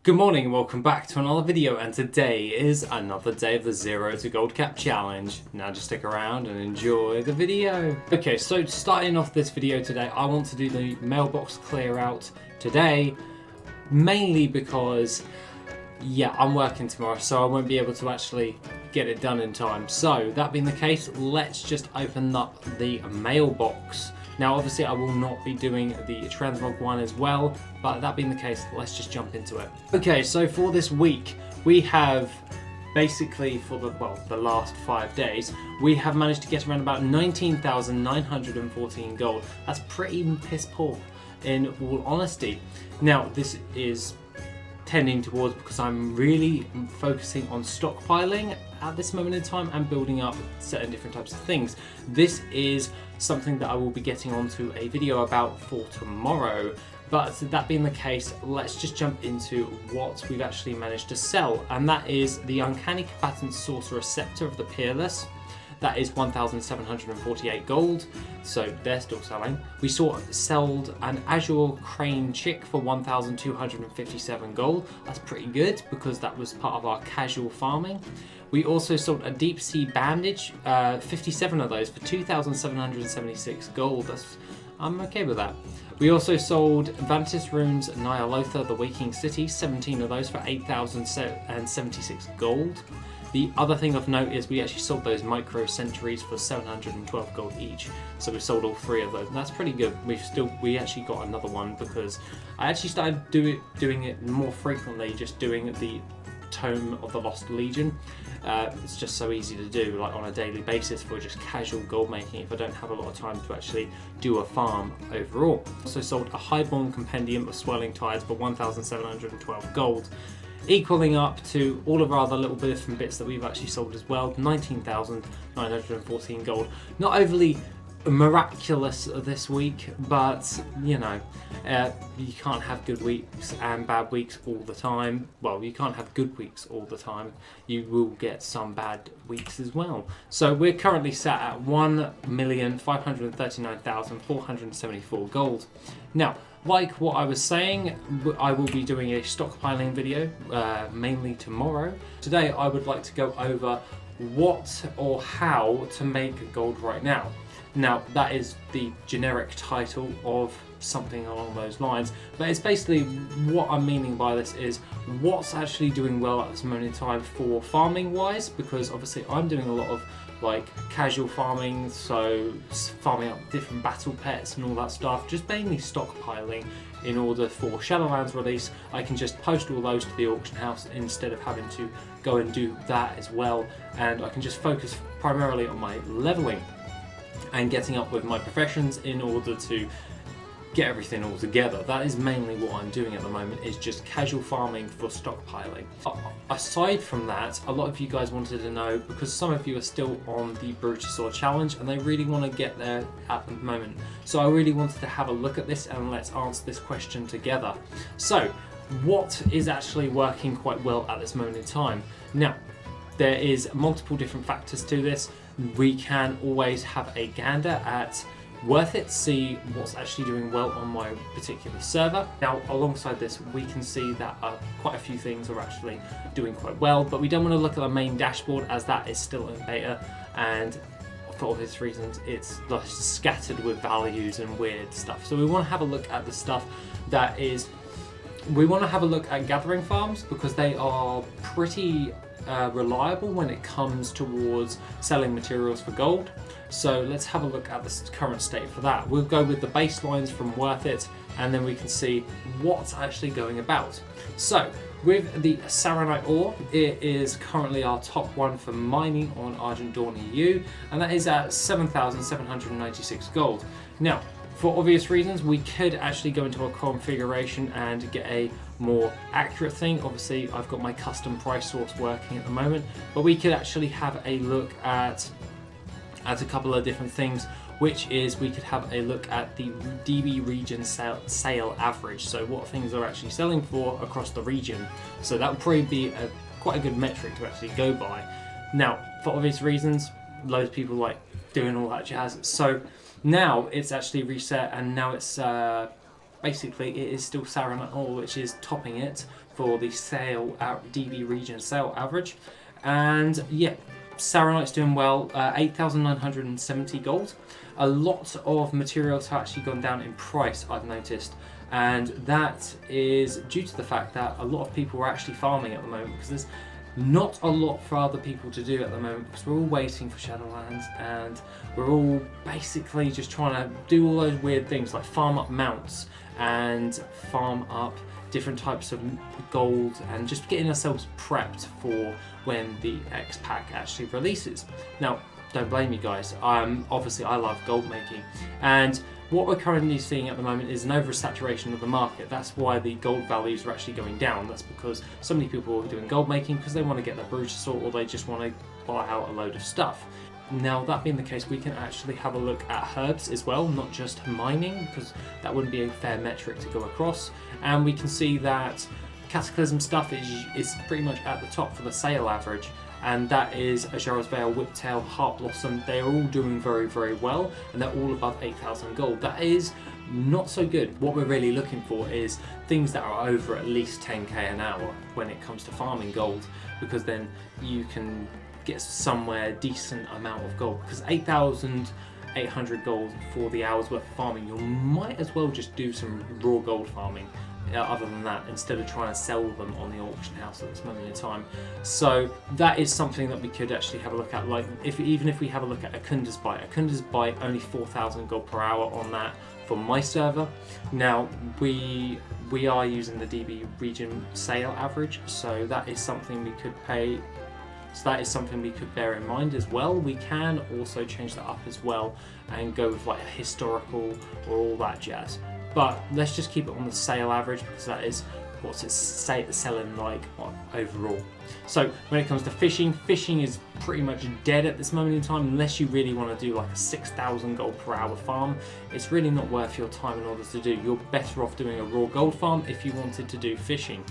Good morning and welcome back to another video, and today is another day of the 0 to Gold Cap Challenge. Now just stick around and enjoy the video. Okay, so starting off this video today, I want to do the mailbox clear out today, mainly because, yeah, I'm working tomorrow, so I won't be able to actually get it done in time. So that being the case, let's just open up the mailbox. Now obviously I will not be doing the transmog one as well, but that being the case, let's just jump into it. Okay, so for this week, we have basically for the last 5 days, we have managed to get around about 19,914 gold. That's pretty piss poor in all honesty. Now this is tending towards because I'm really focusing on stockpiling at this moment in time and building up certain different types of things. This is something that I will be getting onto a video about for tomorrow. But that being the case, let's just jump into what we've actually managed to sell, and that is the Uncanny Combatant Sorcerer Scepter of the Peerless. That is 1,748 gold, so they're still selling. We sold an Azure Crane Chick for 1,257 gold. That's pretty good because that was part of our casual farming. We also sold a Deep Sea Bandage, 57 of those for 2,776 gold. I'm okay with that. We also sold Vantis Runes Nyalotha, the Waking City, 17 of those for 8,076 gold. The other thing of note is we actually sold those micro sentries for 712 gold each. So we sold all 3 of those, and that's pretty good. We actually got another one because I actually started doing it more frequently, just doing the Tome of the Lost Legion. It's just so easy to do, like on a daily basis for just casual gold making if I don't have a lot of time to actually do a farm overall. Also sold a Highborn Compendium of Swirling Tides for 1,712 gold, equaling up to all of our other little different bits that we've actually sold as well, 19,914 gold. Not overly miraculous this week, but you know, you can't have good weeks and bad weeks all the time. Well, you can't have good weeks all the time. You will get some bad weeks as well. So we're currently sat at 1,539,474 gold. Now, like what I was saying, I will be doing a stockpiling video mainly tomorrow. Today I would like to go over what or how to make gold right now. Now that is the generic title of something along those lines, but it's basically what I'm meaning by this is what's actually doing well at this moment in time for farming wise, because obviously I'm doing a lot of like casual farming, so farming up different battle pets and all that stuff, just mainly stockpiling in order for Shadowlands release. I can just post all those to the auction house instead of having to go and do that as well, and I can just focus primarily on my leveling and getting up with my professions in order to get everything all together. That is mainly what I'm doing at the moment, is just casual farming for stockpiling. Aside from that, a lot of you guys wanted to know, because some of you are still on the Brutosaur challenge and they really want to get there at the moment. So I really wanted to have a look at this and let's answer this question together. So what is actually working quite well at this moment in time? Now, there is multiple different factors to this. We can always have a gander at Worth It, see what's actually doing well on my particular server. Now alongside this, we can see that quite a few things are actually doing quite well, but we don't want to look at the main dashboard as that is still in beta, and for obvious reasons it's scattered with values and weird stuff. So we want to have a look at the stuff that is, we want to have a look at gathering farms because they are pretty reliable when it comes towards selling materials for gold. So let's have a look at the current state for that. We'll go with the baselines from Worth It, and then we can see what's actually going about. So with the Saronite ore, it is currently our top one for mining on Argent Dawn EU, and that is at 7,796 gold. Now, for obvious reasons, we could actually go into a configuration and get a more accurate thing. Obviously, I've got my custom price source working at the moment, but we could actually have a look at a couple of different things, which is we could have a look at the DB region sale average. So what things are actually selling for across the region. So that would probably be quite a good metric to actually go by. Now, for obvious reasons, loads of people like doing all that jazz. So now it's actually reset, and now it's basically it is still Saronite ore, which is topping it for the DB region sale average. And yeah, Saronite's doing well, 8,970 gold. A lot of materials have actually gone down in price, I've noticed, and that is due to the fact that a lot of people are actually farming at the moment, because there's not a lot for other people to do at the moment, because we're all waiting for Shadowlands, and we're all basically just trying to do all those weird things like farm up mounts and farm up different types of gold, and just getting ourselves prepped for when the X pack actually releases. Now, don't blame me guys, obviously I love gold making, and what we're currently seeing at the moment is an oversaturation of the market. That's why the gold values are actually going down. That's because so many people are doing gold making because they want to get their Brutosaur, or they just want to buy out a load of stuff. Now, that being the case, we can actually have a look at herbs as well, not just mining, because that wouldn't be a fair metric to go across. And we can see that Cataclysm stuff is pretty much at the top for the sale average, and that is Azura's Veil, Whiptail, Heart Blossom. They're all doing very, very well, and they're all above 8,000 gold. That is not so good. What we're really looking for is things that are over at least 10k an hour when it comes to farming gold, because then you can get somewhere decent amount of gold, because 8,800 gold for the hours worth of farming, you might as well just do some raw gold farming other than that, instead of trying to sell them on the auction house at this moment in time. So that is something that we could actually have a look at. Like, even if we have a look at Akunda's Bite only 4,000 gold per hour on that for my server. Now we are using the DB region sale average, so that is something we could pay. So that is something we could bear in mind as well. We can also change that up as well and go with like a historical or all that jazz. But let's just keep it on the sale average, because that is what's it's selling like overall. So when it comes to fishing, fishing is pretty much dead at this moment in time, unless you really want to do like a 6,000 gold per hour farm. It's really not worth your time in order to do. You're better off doing a raw gold farm if you wanted to do fishing.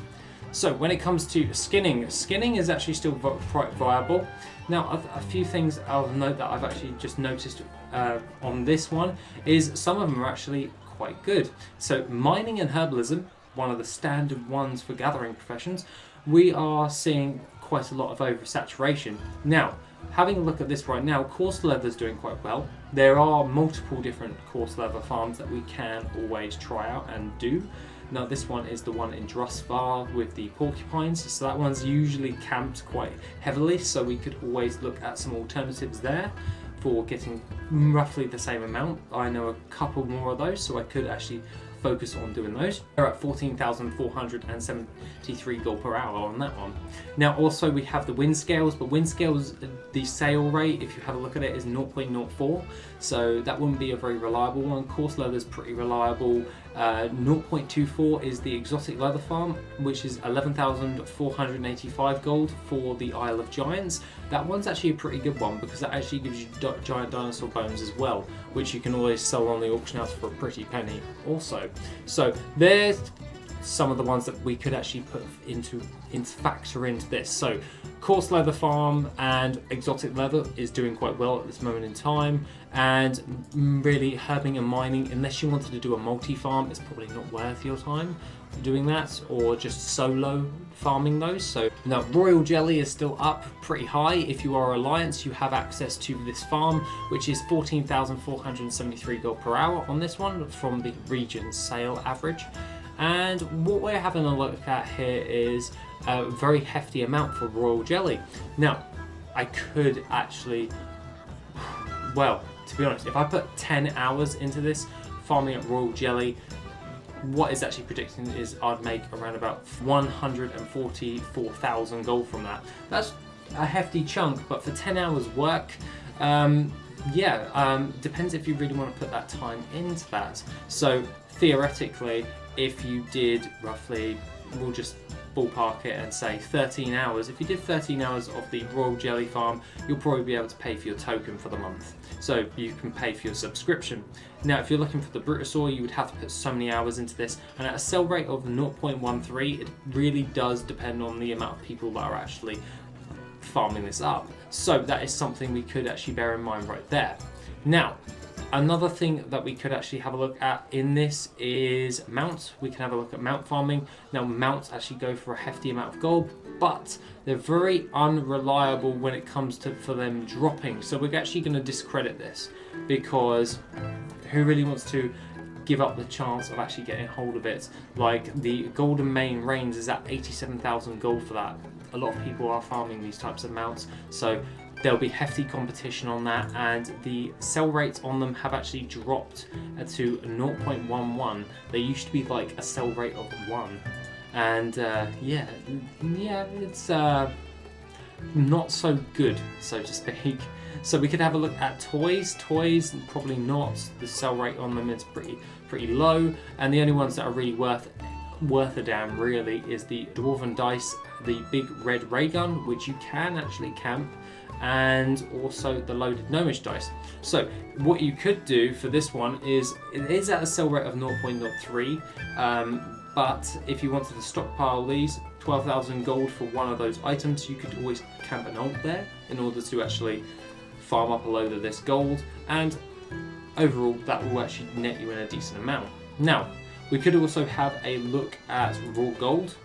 So when it comes to skinning is actually still quite viable. Now, a few things I'll note that I've actually just noticed on this one is some of them are actually quite good. So mining and herbalism, one of the standard ones for gathering professions, we are seeing quite a lot of oversaturation. Now, having a look at this right now, coarse leather is doing quite well. There are multiple different coarse leather farms that we can always try out and do. Now, this one is the one in Drusvar with the porcupines, so that one's usually camped quite heavily, so we could always look at some alternatives there for getting roughly the same amount. I know a couple more of those, so I could actually focus on doing those. They're at 14,473 gold per hour on that one. Now also we have the wind scales, but wind scales, the sale rate, if you have a look at it, is 0.04, so that wouldn't be a very reliable one. Coarse leather is pretty reliable. 0.24 is the exotic leather farm, which is 11,485 gold for the Isle of Giants. That one's actually a pretty good one, because that actually gives you giant dinosaur bones as well, which you can always sell on the auction house for a pretty penny also. So there's some of the ones that we could actually put factor into this. So coarse leather farm and exotic leather is doing quite well at this moment in time, and really herbing and mining, unless you wanted to do a multi-farm, it's probably not worth your time doing that, or just solo farming those. So now royal jelly is still up pretty high. If you are Alliance, you have access to this farm, which is 14,473 gold per hour on this one from the region sale average. And what we're having a look at here is a very hefty amount for royal jelly. Now, I could actually, well, to be honest, if I put 10 hours into this farming at royal jelly, what is actually predicting is I'd make around about 144,000 gold from that. That's a hefty chunk, but for 10 hours work, depends if you really want to put that time into that. So theoretically, if you did roughly, we'll just ballpark it and say 13 hours. If you did 13 hours of the royal jelly farm, you'll probably be able to pay for your token for the month. So you can pay for your subscription. Now, if you're looking for the Brutosaur, you would have to put so many hours into this, and at a sell rate of 0.13, it really does depend on the amount of people that are actually farming this up. So that is something we could actually bear in mind right there. Now, Another thing that we could actually have a look at in this is mounts. We can have a look at mount farming. Now mounts actually go for a hefty amount of gold, but they're very unreliable when it comes to for them dropping. So we're actually going to discredit this, because who really wants to give up the chance of actually getting hold of it? Like the Golden Mane Reigns is at 87,000 gold for that. A lot of people are farming these types of mounts, so there'll be hefty competition on that, and the sell rates on them have actually dropped to 0.11. They used to be like a sell rate of 1, and yeah, it's not so good, so to speak. So we could have a look at toys. Toys, probably not. The sell rate on them is pretty low, and the only ones that are really worth a damn really is the Dwarven Dice, the big red ray gun, which you can actually camp, and also the loaded gnomish dice. So what you could do for this one is, it is at a sell rate of 0.03, but if you wanted to stockpile these 12,000 gold for one of those items, you could always camp an alt there in order to actually farm up a load of this gold, and overall that will actually net you in a decent amount. Now we could also have a look at raw gold.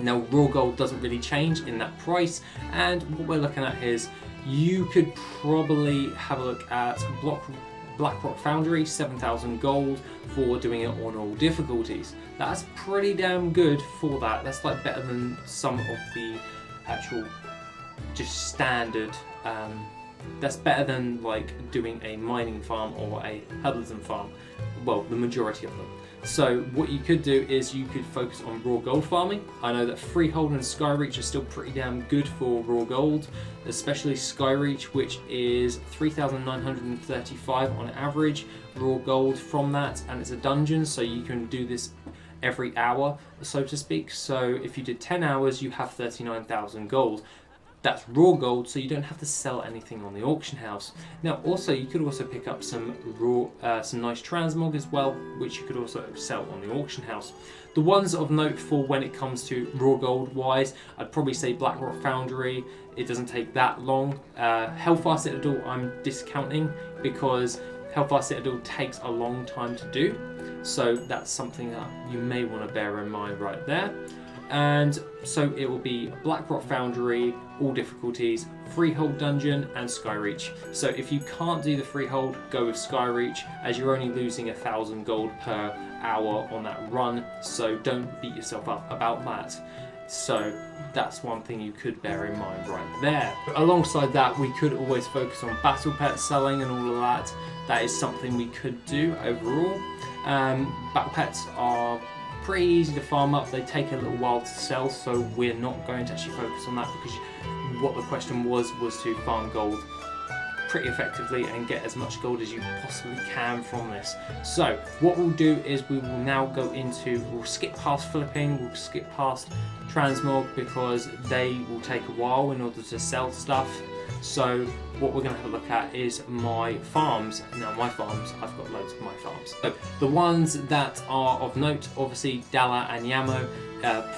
Now raw gold doesn't really change in that price, and what we're looking at is you could probably have a look at Blackrock Foundry, 7,000 gold for doing it on all difficulties. That's pretty damn good for that. That's like better than some of the actual just standard that's better than like doing a mining farm or a herbalism farm, well, the majority of them. So what you could do is you could focus on raw gold farming. I know that Freehold and Skyreach are still pretty damn good for raw gold, especially Skyreach, which is 3,935 on average raw gold from that, and it's a dungeon, so you can do this every hour, so to speak. So if you did 10 hours, you have 39,000 gold. That's raw gold, so you don't have to sell anything on the auction house. Now, also, you could also pick up some some nice transmog as well, which you could also sell on the auction house. The ones of note for when it comes to raw gold wise, I'd probably say Blackrock Foundry. It doesn't take that long. Hellfire Citadel, I'm discounting because Hellfire Citadel takes a long time to do. So that's something that you may want to bear in mind right there. And so it will be Blackrock Foundry, all difficulties, Freehold Dungeon, and Skyreach. So if you can't do the Freehold, go with Skyreach, as you're only losing 1,000 gold per hour on that run, so don't beat yourself up about that. So that's one thing you could bear in mind right there. Alongside that, we could always focus on battle pet selling and all of that. That is something we could do overall. Battle pets are pretty easy to farm up. They take a little while to sell, so we're not going to actually focus on that, because what the question was to farm gold pretty effectively and get as much gold as you possibly can from this. So what we'll do is we will now go into, we'll skip past flipping, we'll skip past transmog, because they will take a while in order to sell stuff. So what we're going to have a look at is my farms. Now my farms, I've got loads of my farms. So the ones that are of note, obviously Dala and Yamo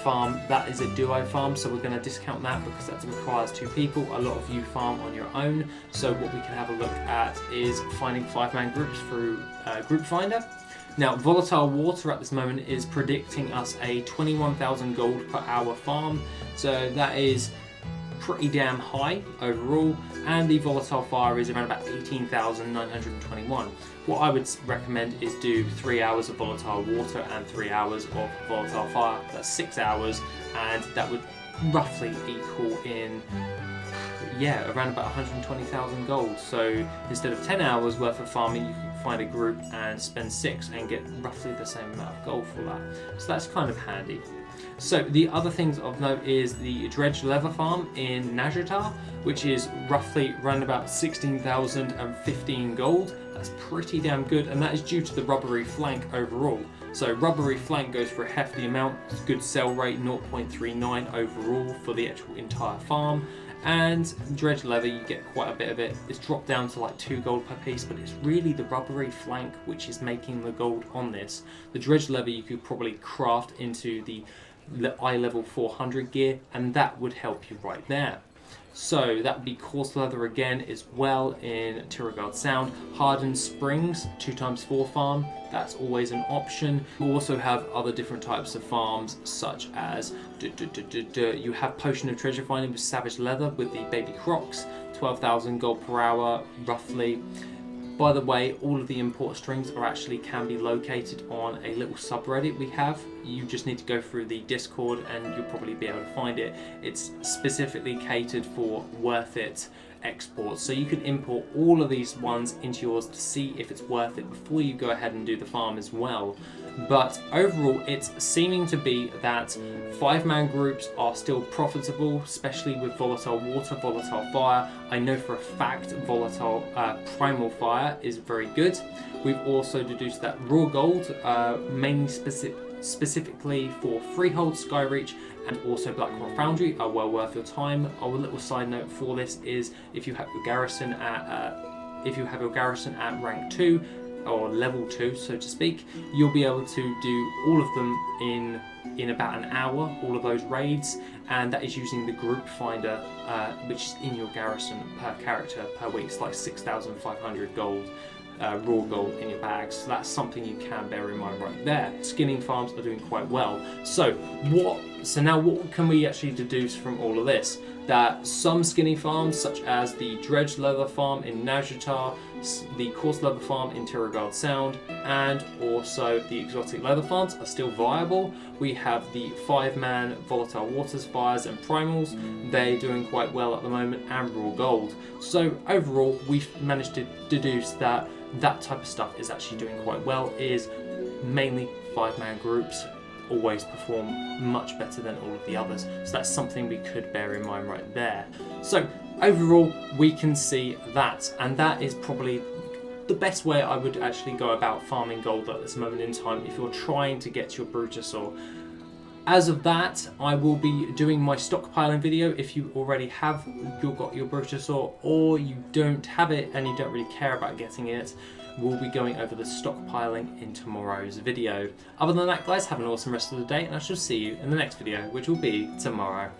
farm, that is a duo farm, so we're going to discount that because that requires 2 people. A lot of you farm on your own, so what we can have a look at is finding 5-man groups through Group Finder. Now Volatile Water at this moment is predicting us a 21,000 gold per hour farm, so that is pretty damn high overall, and the Volatile Fire is around about 18,921. What I would recommend is do 3 hours of Volatile Water and 3 hours of Volatile Fire. That's 6 hours, and that would roughly equal in, yeah, around about 120,000 gold. So instead of 10 hours worth of farming, you can find a group and spend 6 and get roughly the same amount of gold for that. So that's kind of handy. So the other things of note is the Dredge Leather Farm in Nazjatar, which is roughly around about 16,015 gold. That's pretty damn good, and that is due to the Rubbery Flank overall. So Rubbery Flank goes for a hefty amount, good sell rate 0.39 overall for the actual entire farm. And Dredge Leather, you get quite a bit of it. It's dropped down to like 2 gold per piece, but it's really the Rubbery Flank which is making the gold on this. The Dredge Leather you could probably craft into the eye level 400 gear, and that would help you right there. So that would be coarse leather again as well in Tiragard Sound. Hardened Springs, 2x4 farm, that's always an option. You also have other different types of farms, such as you have Potion of Treasure Finding with Savage Leather with the Baby Crocs, 12,000 gold per hour roughly. By the way, all of the import strings can be located on a little subreddit we have. You just need to go through the Discord and you'll probably be able to find it. It's specifically catered for worth it exports. So you can import all of these ones into yours to see if it's worth it before you go ahead and do the farm as well. But overall, it's seeming to be that 5-man groups are still profitable, especially with volatile water, volatile fire. I know for a fact volatile primal fire is very good. We've also deduced that raw gold, mainly specifically for Freehold, Skyreach, and also Blackrock Foundry, are well worth your time. A little side note for this is if you have your garrison at rank 2 or level 2, so to speak, you'll be able to do all of them in about an hour, all of those raids, and that is using the group finder, which is in your garrison per character per week. It's like 6,500 gold. Raw gold in your bags, so that's something you can bear in mind right there. Skinning farms are doing quite well. So now what can we actually deduce from all of this? That some skinning farms, such as the Dredge Leather Farm in Nazjatar, the Coarse Leather Farm in Tiragard Sound, and also the Exotic Leather Farms are still viable. We have the 5-man Volatile Waters, Fires and Primals, they're doing quite well at the moment, and Raw Gold. So overall, we've managed to deduce that type of stuff is actually doing quite well, is mainly 5-man groups always perform much better than all of the others. So that's something we could bear in mind right there. So overall, we can see that, and that is probably the best way I would actually go about farming gold at this moment in time if you're trying to get your Brutosaur. As of that, I will be doing my stockpiling video. If you already have got your Brutosaur, or you don't have it and you don't really care about getting it, we'll be going over the stockpiling in tomorrow's video. Other than that, guys, have an awesome rest of the day, and I shall see you in the next video, which will be tomorrow.